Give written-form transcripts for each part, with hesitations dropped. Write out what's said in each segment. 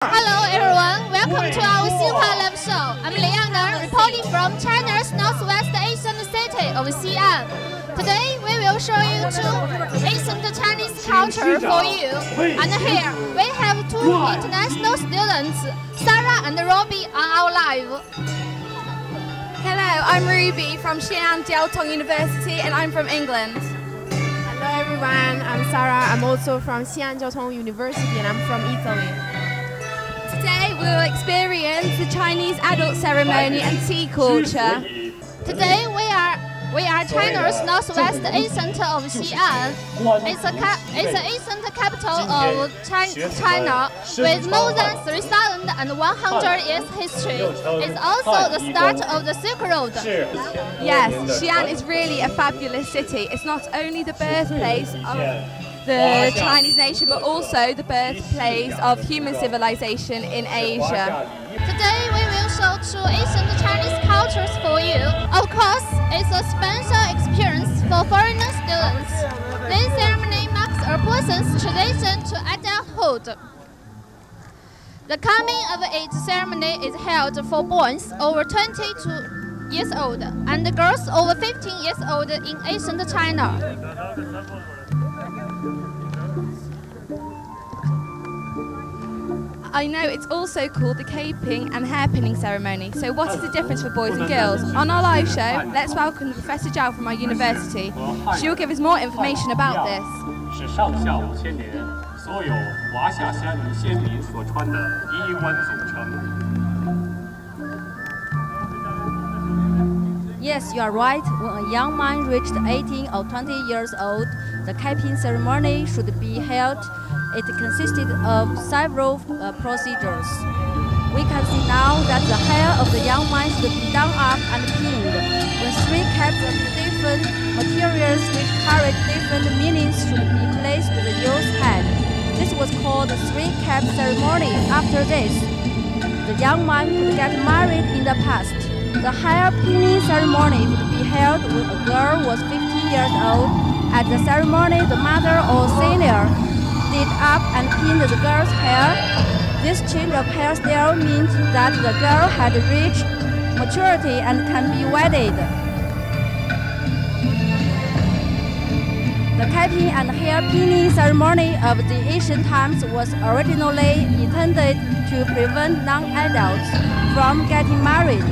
Hello everyone, welcome to our Xinhua Live Show. I'm Liang, reporting from China's northwest Asian city of Xi'an. Today we will show you two ancient Chinese culture for you. And here we have two international students, Sarah and Robbie, on our live. Hello, I'm Ruby from Xi'an Jiaotong University and I'm from England. Hello everyone, I'm Sarah. I'm also from Xi'an Jiaotong University and I'm from Italy. Today we will experience the Chinese adult ceremony and tea culture. Today we are China's northwest ecenter of Xi'an. It's the ancient capital of China with more than 3,100 years history. It's also the start of the Silk Road. Yes, Xi'an is really a fabulous city. It's not only the birthplace of the Chinese nation, but also the birthplace of human civilization in Asia. Today we will show two ancient Chinese cultures for you. Of course, it's a special experience for foreigner students. This ceremony marks a person's transition to adulthood. The coming of age ceremony is held for boys over 22 years old and girls over 15 years old in ancient China. I know it's also called the caping and hairpinning ceremony. So what is the difference for boys and girls? On our live show, let's welcome Professor Zhao from our university. She will give us more information about this. Yes, you are right. When a young man reached 18 or 20 years old, the caping ceremony should be held. It consisted of several procedures. We can see now that the hair of the young man should be done up and pinned, when three caps of different materials which carried different meanings should be placed on the youth's head. This was called the three-cap ceremony. After this, the young man could get married in the past. The hair pinning ceremony would be held when a girl was 15 years old. At the ceremony, the mother or senior did up and pinned the girl's hair. This change of hairstyle means that the girl had reached maturity and can be wedded. The capping and hair pinning ceremony of the ancient times was originally intended to prevent non-adults from getting married,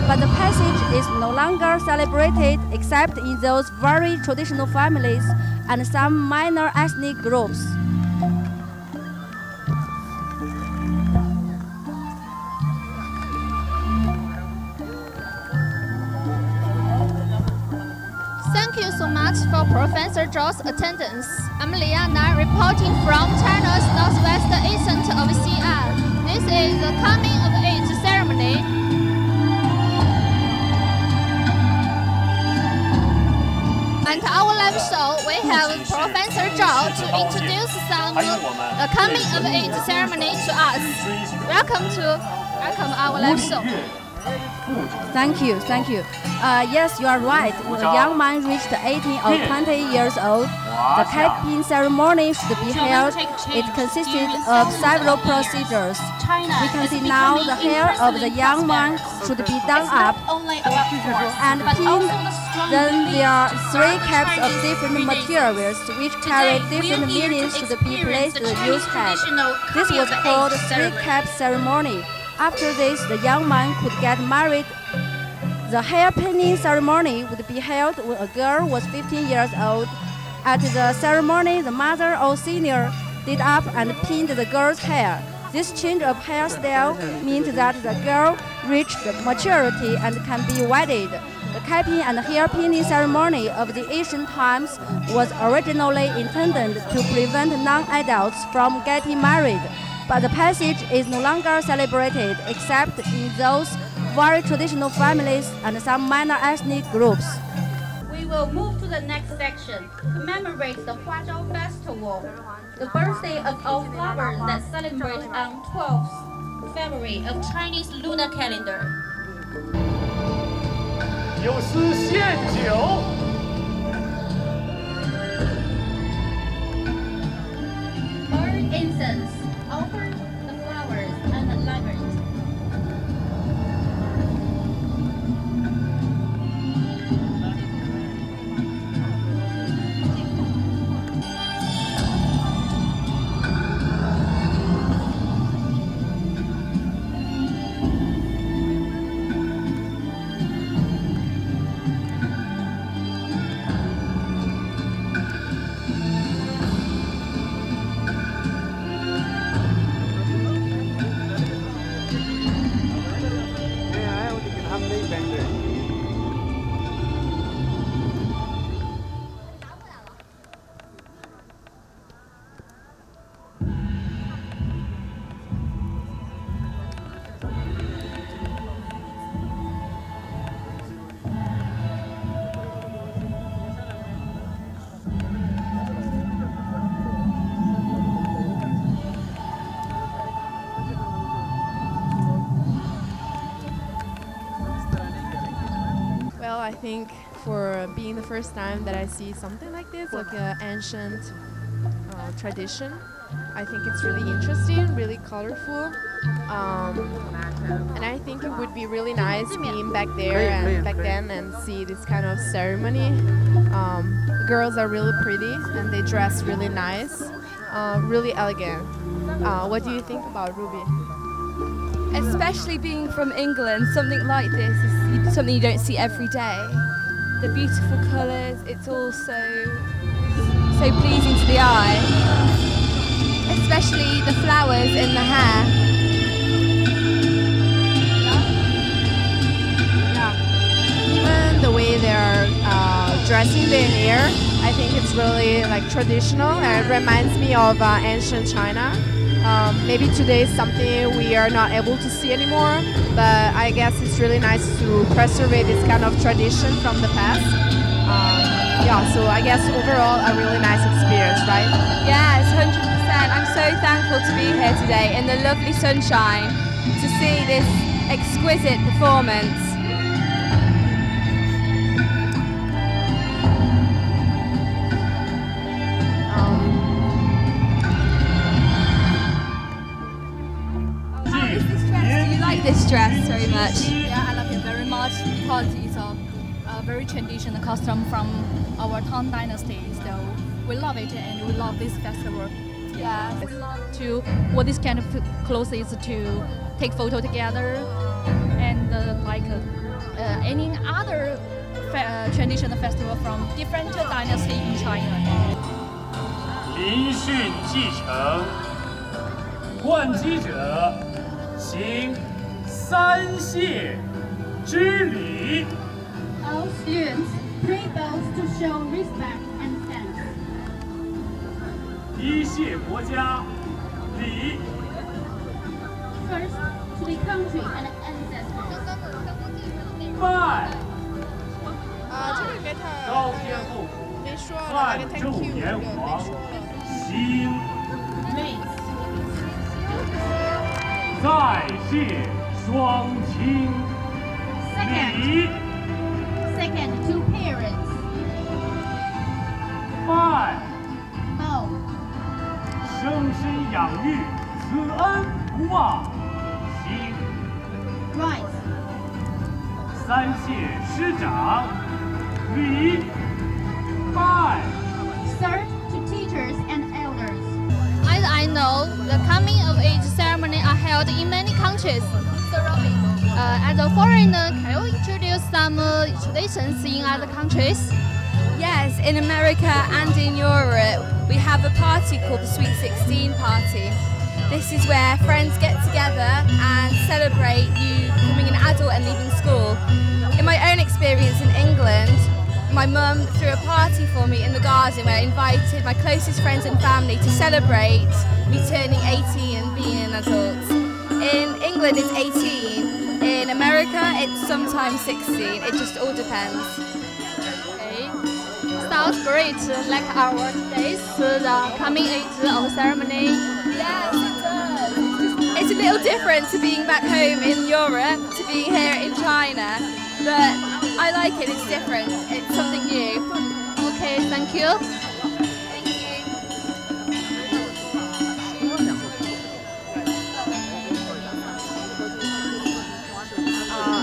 but the passage is no longer celebrated except in those very traditional families and some minor ethnic groups. Thank you so much for Professor Zhou's attendance. I'm Liana, reporting from China's northwest ecenter of Xi'an. This is the coming of age ceremony. And our live show, we have Professor Zhou to introduce the coming of age ceremony to us. Welcome our live show. Thank you. Yes, you are right. When a young man reached 18 or 20 years old, the caping ceremony should be held. It consisted of several procedures. We can see now the hair of the young man should be done up and pinned. Then there are three caps of different materials which carry different meanings should be placed on the youth's head. This was called the three-cap ceremony. After this, the young man could get married. The hair pinning ceremony would be held when a girl was 15 years old. At the ceremony, the mother or senior did up and pinned the girl's hair. This change of hairstyle means that the girl reached maturity and can be wedded. The capping and hair pinning ceremony of the ancient times was originally intended to prevent non-adults from getting married, but the passage is no longer celebrated except in those very traditional families and some minor ethnic groups. We will move to the next section, commemorate the Huazhao Festival, the birthday of all flowers that celebrate on 12th February of Chinese lunar calendar. 有司献酒。 Burn incense, offer the flowers I think for being the first time that I see something like this, like an ancient tradition, I think it's really interesting, really colorful, and I think it would be really nice being back there and back then and see this kind of ceremony. The girls are really pretty and they dress really nice, really elegant. What do you think about Ruby? Especially being from England, something like this is something you don't see every day. The beautiful colours, it's all so pleasing to the eye. Especially the flowers in the hair. Yeah. Even the way they're dressing their hair, I think it's really like traditional and it reminds me of ancient China. Maybe today is something we are not able to see anymore, but I guess it's really nice to preserve this kind of tradition from the past. Yeah, so I guess overall a really nice experience, right? Yes, 100%. I'm so thankful to be here today in the lovely sunshine to see this exquisite performance. This dress very much. Yeah, I love it very much because it's a very traditional costume from our Tang Dynasty. So we love it and we love this festival. Yeah, we love to wear this kind of clothes is to take photo together and any other traditional festival from different dynasty in China. 民训继承，换机者行三谢之礼。 All students, 3 bows to show respect and thanks. 一谢国家，礼。 First, to the country and ancestors. 拜。这个给他高天后没说了，汉那个太纣 cute 炎了，没黄说了。兴。 Mates. 再谢双亲。 礼。 Second, to parents. 拜。 Bow. 生身养育，此恩不忘。兴。 Rise. 三谢师长。礼。拜。 Third, to teachers and elders. As I know, the coming of age ceremony are held in many countries. As a foreigner, can you introduce some traditions in other countries? Yes, in America and in Europe, we have a party called the Sweet 16 party. This is where friends get together and celebrate you becoming an adult and leaving school. In my own experience in England, my mum threw a party for me in the garden where I invited my closest friends and family to celebrate me turning 18 and being an adult. In England, it's 18. In America, it's sometimes 16. It just all depends. Okay. Sounds great, like our today's the coming age of ceremony. Yes, it does. It's a little different to being back home in Europe, to being here in China, but I like it, it's different, it's something new. Okay, thank you. Thank you.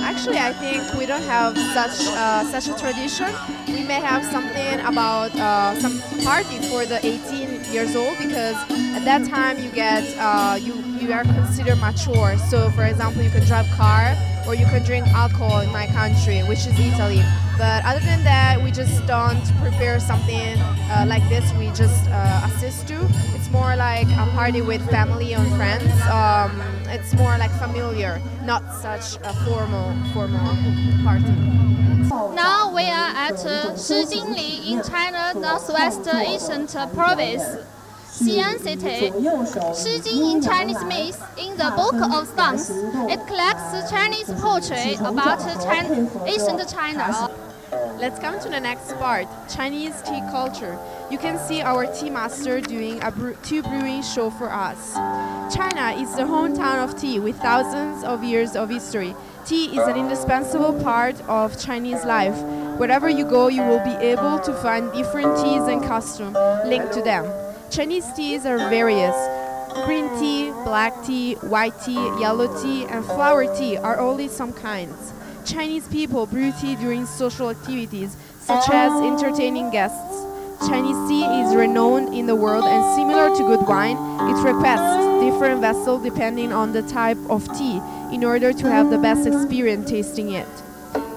Actually, I think we don't have such a tradition. We may have something about some party for the 18 years old because at that time you get you are considered mature. So, for example, you can drive car or you can drink alcohol in my country, which is Italy. But other than that, we just don't prepare something like this. We just assist to. It's more like a party with family and friends. It's more like familiar, not such a formal party. Now we are at Shijingli in China, Northwest Asian province, Xi'an City. Shijing in Chinese means in the Book of Songs. It collects Chinese poetry about ancient China. Let's come to the next part, Chinese tea culture. You can see our tea master doing a tea brewing show for us. China is the hometown of tea with thousands of years of history. Tea is an indispensable part of Chinese life. Wherever you go, you will be able to find different teas and costumes linked to them. Chinese teas are various. Green tea, black tea, white tea, yellow tea, and flower tea are only some kinds. Chinese people brew tea during social activities, such as entertaining guests. Chinese tea is renowned in the world, and similar to good wine, it requests different vessels depending on the type of tea in order to have the best experience tasting it.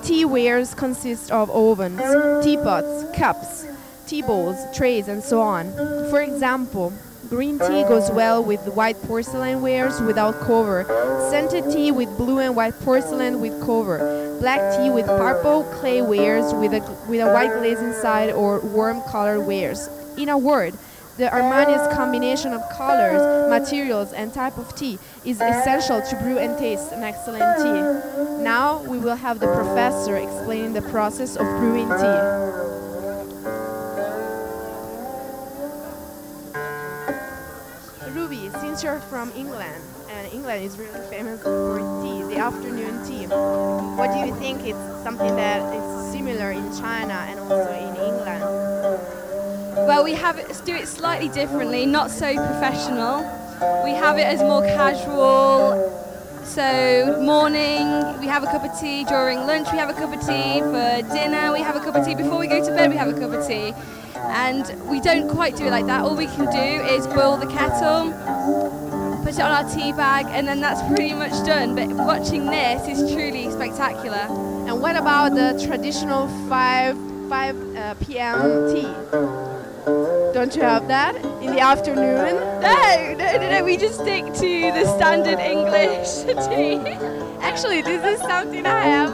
Tea wares consist of ovens, teapots, cups, tea bowls, trays, and so on. For example, green tea goes well with white porcelain wares without cover, scented tea with blue and white porcelain with cover, black tea with purple clay wares with a white glaze inside, or warm-colored wares. In a word, the harmonious combination of colors, materials, and type of tea is essential to brew and taste an excellent tea. Now we will have the professor explaining the process of brewing tea. Ruby, since you're from England, and England is really famous for tea, the afternoon tea, what do you think is something that is similar in China and also in England? Well, we do it slightly differently, not so professional. We have it as more casual. So morning, we have a cup of tea. During lunch, we have a cup of tea. For dinner, we have a cup of tea. Before we go to bed, we have a cup of tea. And we don't quite do it like that. All we can do is boil the kettle, put it on our tea bag, and then that's pretty much done. But watching this is truly spectacular. And what about the traditional 5 p.m. tea? Don't you have that in the afternoon? No, we just stick to the standard English tea. Actually, this is something I have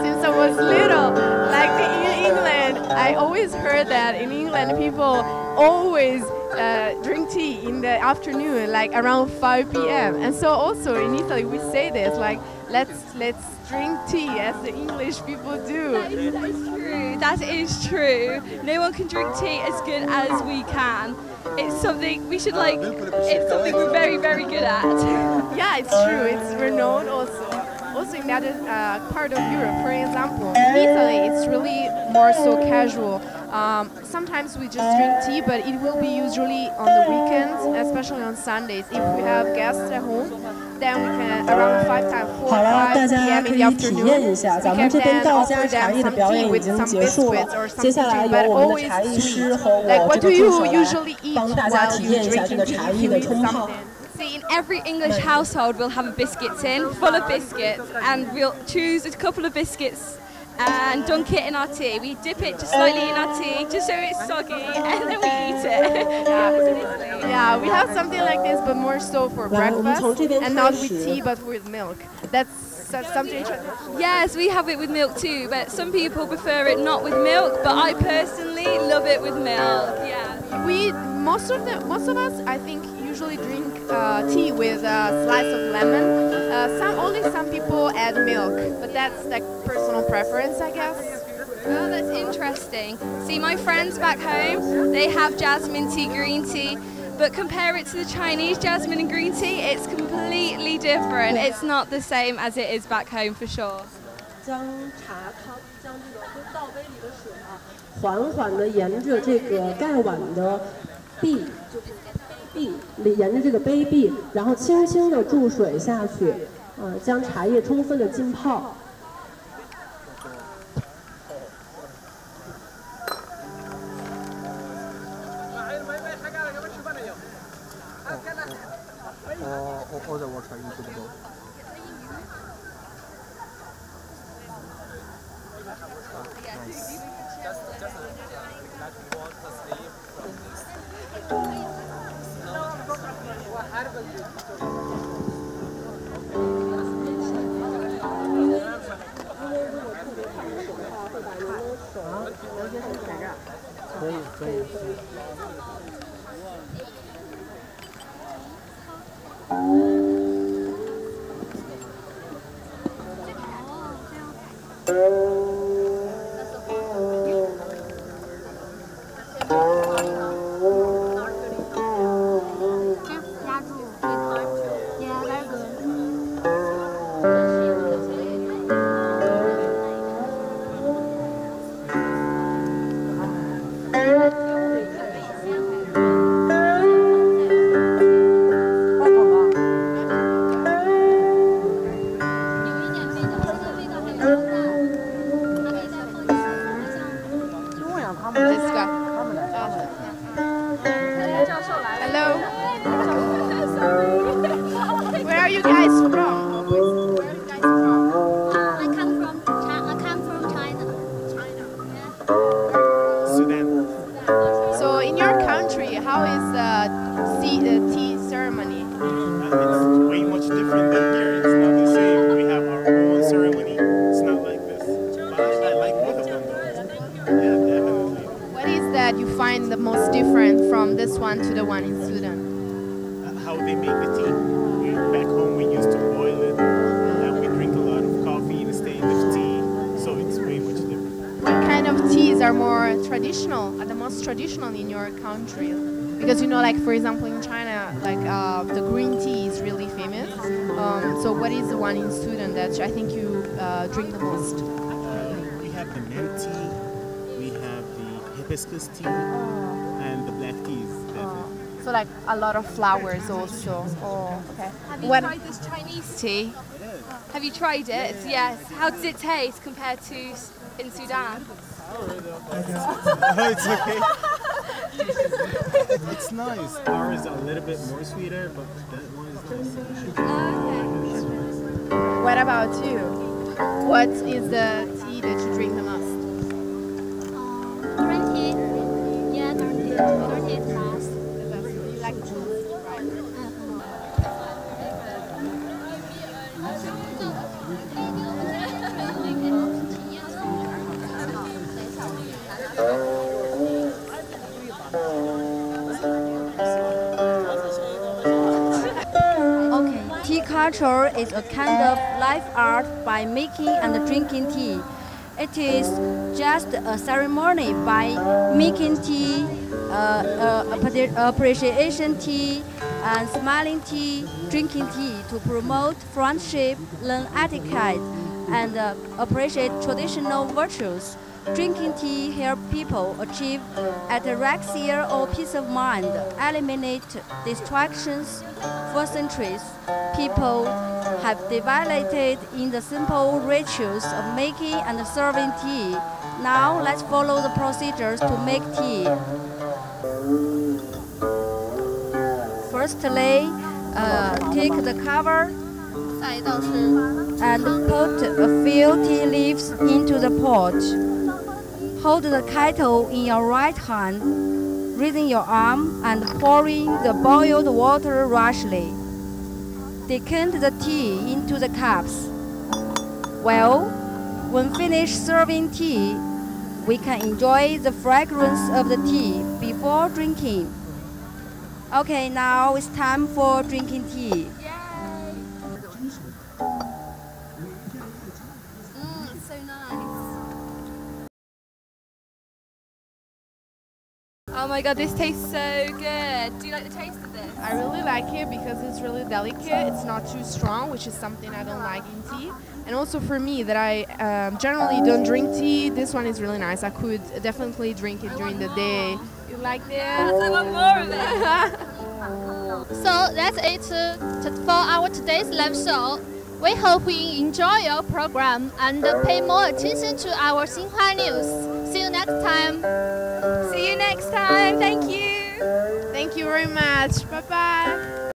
since I was little. Like in England, I always heard that in England people always drink tea in the afternoon, like around 5 p.m. And so also in Italy we say this, like let's drink tea as the English people do. That is true. That is true. No one can drink tea as good as we can. It's something we should like. It's something we're very, very good at. Yeah, it's true. It's renowned also. Also in that part of Europe, for example, in Italy, it's really more so casual. Sometimes we just drink tea, but it will be usually on the weekends, especially on Sundays. If we have guests at home, then we can around 4 or 5 p.m. in the afternoon, we can then offer them some tea with some biscuits or something to drink, but always sweet. Like, what do you usually eat while you're drinking tea if you eat something? See, in every English household, we'll have a biscuit tin full of biscuits, and we'll choose a couple of biscuits and dunk it in our tea. We dip it just slightly in our tea, just so it's soggy, and then we eat it. Yeah, we have something like this, but more so for breakfast, and not with tea, but with milk. That's something traditional. Yes, we have it with milk too, but some people prefer it not with milk, but I personally love it with milk. Yeah. Most of us, I think, usually drink tea with a slice of lemon. Only some people add milk, but that's like personal preference, I guess. Oh, that's interesting. See, my friends back home, they have jasmine tea, green tea, but compare it to the Chinese jasmine and green tea, it's completely different. It's not the same as it is back home for sure. 缓缓地沿着这个盖碗的壁，沿着这个杯壁，然后轻轻地注水下去，将茶叶充分的浸泡。guys from? Where are you guys from? I come from China. Sudan. So in your country, how is the tea ceremony? It's way much different than here. It's not the same. We have our own ceremony. It's not like this. But I like both of them though. Yeah, definitely. What is that you find the most different from this one to the one in Sudan? How they make the tea. Back home we used to boil it. And we drink a lot of coffee instead of tea. So it's way much different. What kind of teas are more traditional, are the most traditional in your country? Because you know, like for example in China, like the green tea is really famous. So what is the one in Sudan that I think you drink the most? We have the mint tea, we have the hibiscus tea, and the black teas, definitely. So like a lot of flowers also. Oh, okay. Have you tried this Chinese tea? Have you tried it? Yes. How does it taste compared to in Sudan? It's okay. It's nice. Ours is a little bit more sweeter, but that one is nice. What about you? What is the tea that you drink the most? Green tea. Yeah, green tea. Green tea is nice. You like tea, right? Okay, tea culture is a kind of life art by making and drinking tea. It is just a ceremony by making tea, appreciation tea, and smiling tea, drinking tea to promote friendship, learn etiquette, and appreciate traditional virtues. Drinking tea helps people achieve ataraxia or peace of mind, eliminate distractions. For centuries, people have developed in the simple rituals of making and serving tea. Now let's follow the procedures to make tea. Firstly, take the cover and put a few tea leaves into the pot. Hold the kettle in your right hand, raising your arm and pouring the boiled water rashly. Decant the tea into the cups. Well, when finished serving tea, we can enjoy the fragrance of the tea before drinking. Okay, now it's time for drinking tea. It's so nice. Oh my god, this tastes so good. Do you like the taste of this? I really like it because it's really delicate. It's not too strong, which is something I don't like in tea. And also for me, that I generally don't drink tea, this one is really nice. I could definitely drink it during the day. You like this? I want more of it. So that's it for our today's live show. We hope you enjoy your program and pay more attention to our Xinhua news. See you next time. See you next time. Thank you. Thank you very much. Bye-bye.